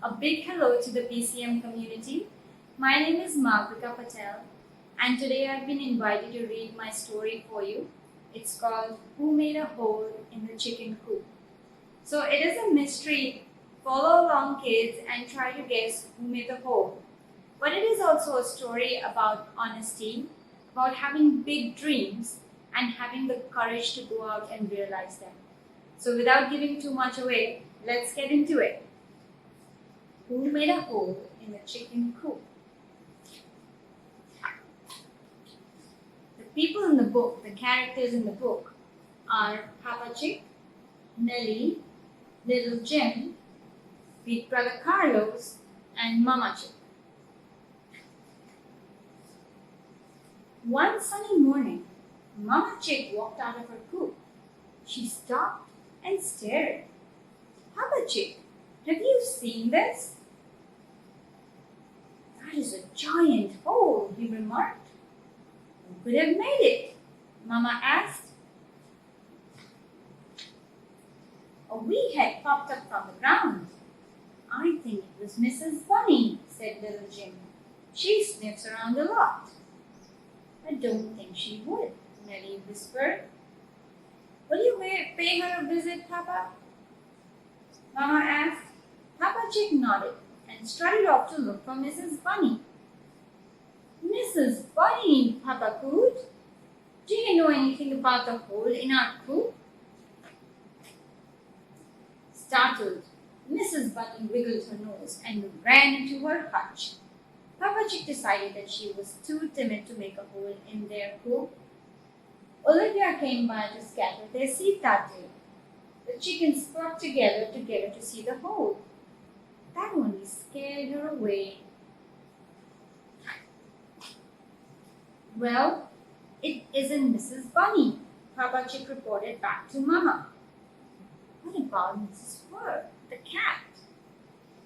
A big hello to the PCM community. My name is Malvika Patel, and today I've been invited to read my story for you. It's called Who Made a Hole in the Chicken Coop? So it is a mystery. Follow along, kids, and try to guess who made the hole. But it is also a story about honesty, about having big dreams, and having the courage to go out and realize them. So without giving too much away, let's get into it. Who made a hole in the chicken coop? The people in the book, the characters in the book, are Papa Chick, Nellie, Little Jim, Big Brother Carlos, and Mama Chick. One sunny morning, Mama Chick walked out of her coop. She stopped and stared. Papa Chick, have you seen this? That is a giant hole, he remarked. Who could have made it? Mama asked. A wee head popped up from the ground. I think it was Mrs. Bunny, said Little Jim. She sniffs around a lot. I don't think she would, Nellie whispered. Will you pay her a visit, Papa? Mama asked. Papa Chick nodded and strutted off to look for Mrs. Bunny. Mrs. Bunny, Papa cooed. Do you know anything about the hole in our coop? Startled, Mrs. Bunny wiggled her nose and ran into her hutch. Papa Chick decided that she was too timid to make a hole in their coop. Olivia came by to scatter their seed that day. The chickens flocked together to get her to see the hole. That only scared her away. Well, it isn't Mrs. Bunny, Papa Chick reported back to Mama. What about Mrs. Fur, the cat?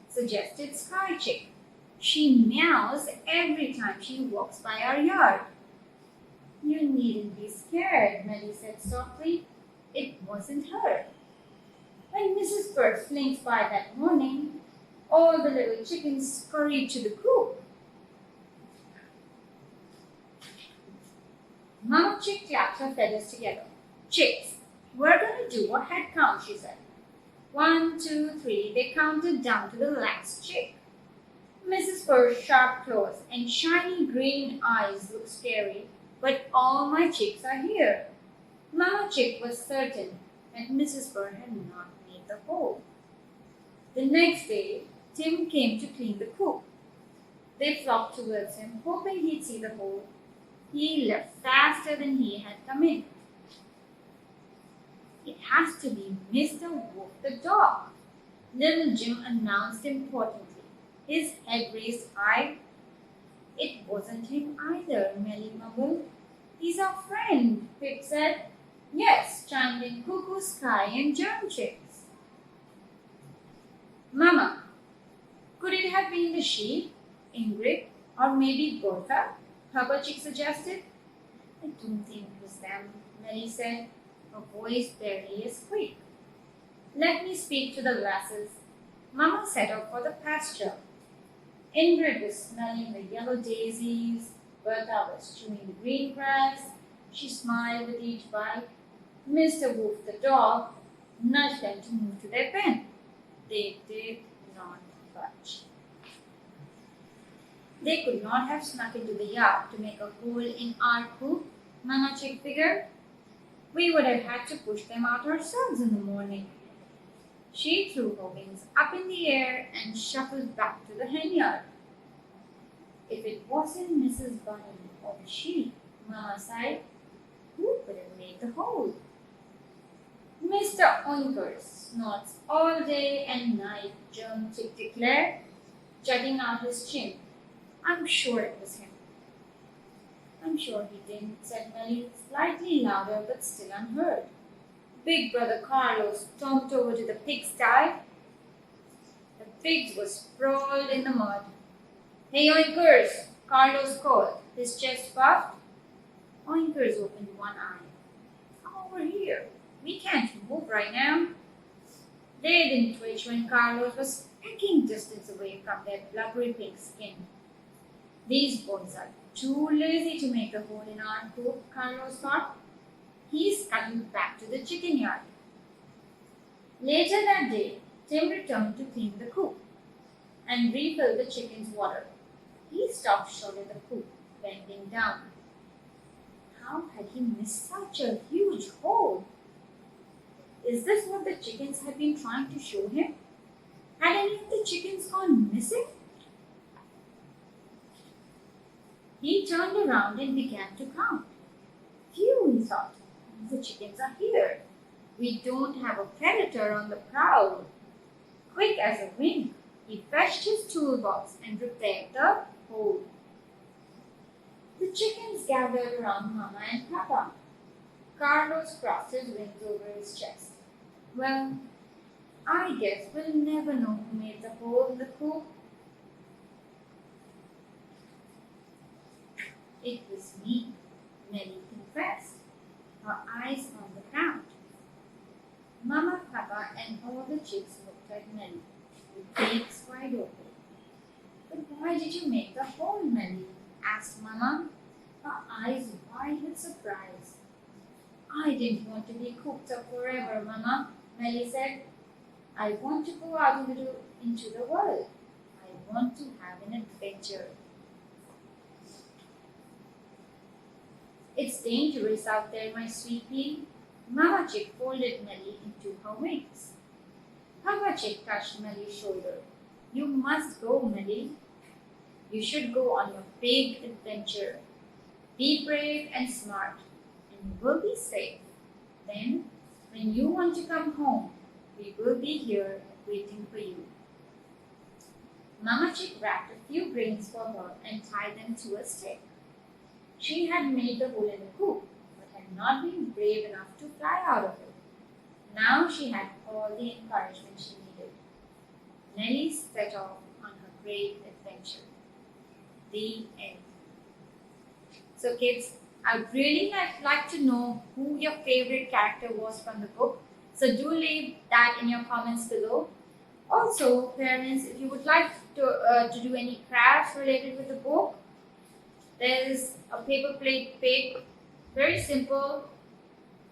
Suggested Sky Chick. She meows every time she walks by our yard. You needn't be scared, Nellie said softly. It wasn't her. When Mrs. Fur slinks by that morning, all the little chickens scurried to the coop. Mama Chick clapped her feathers together. Chicks, we're going to do a head count, she said. 1, 2, 3, they counted down to the last chick. Mrs. Fur's sharp claws and shiny green eyes looked scary, but all my chicks are here. Mama Chick was certain that Mrs. Fur had not made the hole. The next day, Tim came to clean the coop. They flocked towards him, hoping he'd see the hole. He left faster than he had come in. It has to be Mr. Wolf the dog, Little Jim announced importantly, his head raised high. It wasn't him either, Melly mumbled. He's our friend, Pip said. Yes, chimed in Cuckoo, Sky, and Germ Chicks. Mama, could it have been the sheep, Ingrid, or maybe Bertha? Papa Chick suggested. I don't think it was them, Melly said, her voice barely a squeak. Let me speak to the lasses. Mama set off for the pasture. Ingrid was smelling the yellow daisies. Bertha was chewing the green grass. She smiled with each bite. Mr. Wolf the dog nudged them to move to their pen. They did not budge. They could not have snuck into the yard to make a hole in our coop, Mama Chick figured. We would have had to push them out ourselves in the morning. She threw her wings up in the air and shuffled back to the henyard. If it wasn't Mrs. Bunny or the sheep, Mama sighed, who could have made the hole? Mr. Oinkers snorts all day and night, Germ Chick declared, jutting out his chin. I'm sure it was him. I'm sure he didn't, said Melly, slightly louder but still unheard. Big Brother Carlos stomped over to the pigsty. The pigs were sprawled in the mud. Hey, Oinkers, Carlos called, his chest puffed. Oinkers opened one eye. Come over here. We can't move right now. They didn't twitch when Carlos was pecking distance away from their blubbery pink skin. These boys are too lazy to make a hole in our coop, Carlos thought. He scuttled back to the chicken yard. Later that day, Tim returned to clean the coop and refill the chicken's water. He stopped short at the coop, bending down. How had he missed such a huge hole? Is this what the chickens had been trying to show him? Had any of the chickens gone missing? He turned around and began to count. Phew, he thought, the chickens are here. We don't have a predator on the prowl. Quick as a wink, he fetched his toolbox and repaired the hole. The chickens gathered around Mama and Papa. Carlos crossed his wings over his chest. Well, I guess we'll never know who made the hole in the coop. It was me, Nellie confessed, her eyes on the ground. Mama, Papa, and all the chicks looked at Nellie with beaks wide open. But why did you make the hole, Nellie? Asked Mama, her eyes wide with surprise. I didn't want to be cooped up forever, Mama, Nellie said. I want to go out into the world. I want to have an adventure. It's dangerous out there, my sweet pea. Mama Chick folded Nellie into her wings. Papa Chick touched Mellie's shoulder. You must go, Nellie. You should go on your big adventure. Be brave and smart, and you will be safe. Then, when you want to come home, we will be here waiting for you. Mama Chick wrapped a few grains for her and tied them to a stick. She had made the hole in the coop, but had not been brave enough to fly out of it. Now she had all the encouragement she needed. Nellie set off on her great adventure. The end. So kids, I'd really like to know who your favorite character was from the book. So do leave that in your comments below. Also, parents, if you would like to do any crafts related with the book, there is a paper plate pig, very simple,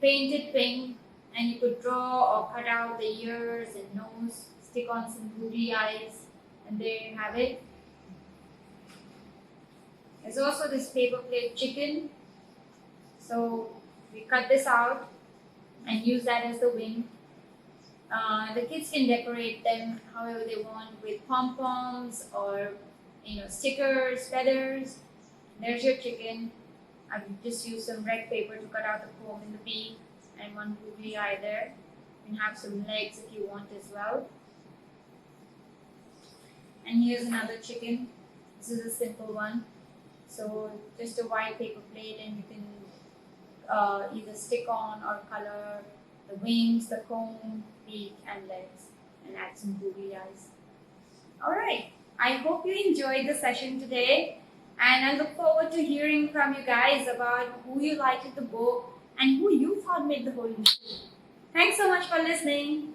painted pink, and you could draw or cut out the ears and nose, stick on some googly eyes, and there you have it. There's also this paper plate chicken. So we cut this out and use that as the wing. The kids can decorate them however they want with pom-poms or stickers, feathers. There's your chicken. I've just used some red paper to cut out the comb in the beak and one googly eye there. You can have some legs if you want as well. And here's another chicken. This is a simple one. So just a white paper plate, and you can either stick on or color the wings, the comb, beak and legs, and add some googly eyes. Alright, I hope you enjoyed the session today, and I look forward to hearing from you guys about who you liked in the book and who you thought made the whole movie. Thanks so much for listening.